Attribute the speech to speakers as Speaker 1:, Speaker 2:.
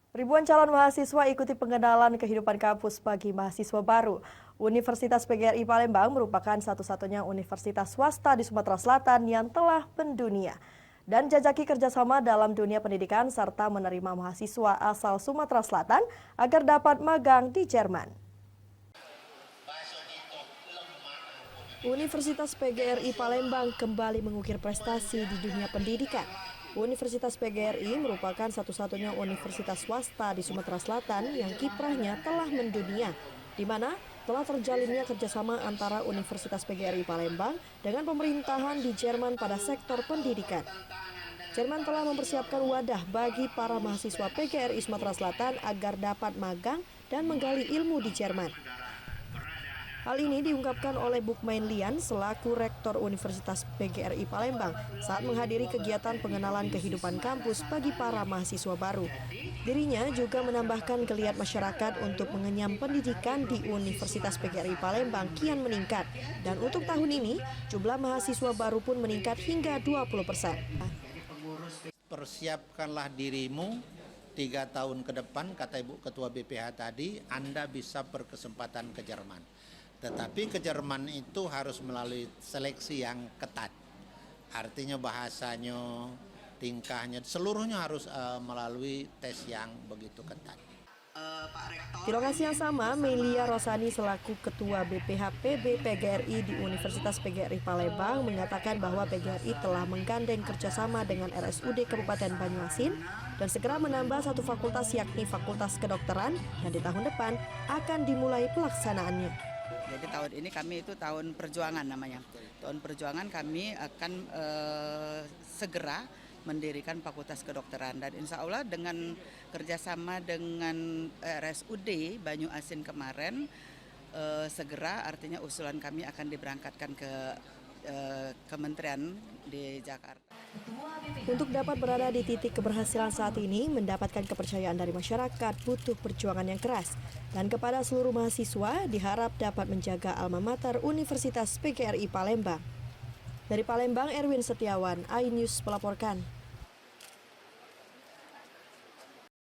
Speaker 1: Ribuan calon mahasiswa ikuti pengenalan kehidupan kampus bagi mahasiswa baru. Universitas PGRI Palembang merupakan satu-satunya universitas swasta di Sumatera Selatan yang telah mendunia dan jajaki kerjasama dalam dunia pendidikan serta menerima mahasiswa asal Sumatera Selatan agar dapat magang di Jerman. Universitas PGRI Palembang kembali mengukir prestasi di dunia pendidikan. Universitas PGRI merupakan satu-satunya universitas swasta di Sumatera Selatan yang kiprahnya telah mendunia, di mana telah terjalinnya kerjasama antara Universitas PGRI Palembang dengan pemerintahan di Jerman pada sektor pendidikan. Jerman telah mempersiapkan wadah bagi para mahasiswa PGRI Sumatera Selatan agar dapat magang dan menggali ilmu di Jerman. Hal ini diungkapkan oleh Bukmain Lian selaku Rektor Universitas PGRI Palembang saat menghadiri kegiatan pengenalan kehidupan kampus bagi para mahasiswa baru. Dirinya juga menambahkan geliat masyarakat untuk mengenyam pendidikan di Universitas PGRI Palembang kian meningkat. Dan untuk tahun ini, jumlah mahasiswa baru pun meningkat hingga 20%.
Speaker 2: Persiapkanlah dirimu 3 tahun ke depan, kata Ibu Ketua BPH tadi, Anda bisa berkesempatan ke Jerman. Tetapi ke Jerman itu harus melalui seleksi yang ketat. Artinya bahasanya, tingkahnya, seluruhnya harus melalui tes yang begitu ketat.
Speaker 1: Di lokasi yang sama, Melia Rosani selaku Ketua BPH PB PGRI di Universitas PGRI Palembang mengatakan bahwa PGRI telah menggandeng kerjasama dengan RSUD Kabupaten Banyuasin dan segera menambah satu fakultas yakni Fakultas Kedokteran dan di tahun depan akan dimulai pelaksanaannya.
Speaker 3: Jadi tahun ini kami itu tahun perjuangan namanya. Tahun perjuangan kami akan segera mendirikan Fakultas Kedokteran dan insya Allah dengan kerjasama dengan RSUD Banyuasin kemarin segera artinya usulan kami akan diberangkatkan ke kementerian di Jakarta.
Speaker 1: Untuk dapat berada di titik keberhasilan saat ini, mendapatkan kepercayaan dari masyarakat butuh perjuangan yang keras. Dan kepada seluruh mahasiswa diharap dapat menjaga alma mater Universitas PGRI Palembang. Dari Palembang, Erwin Setiawan, iNews melaporkan.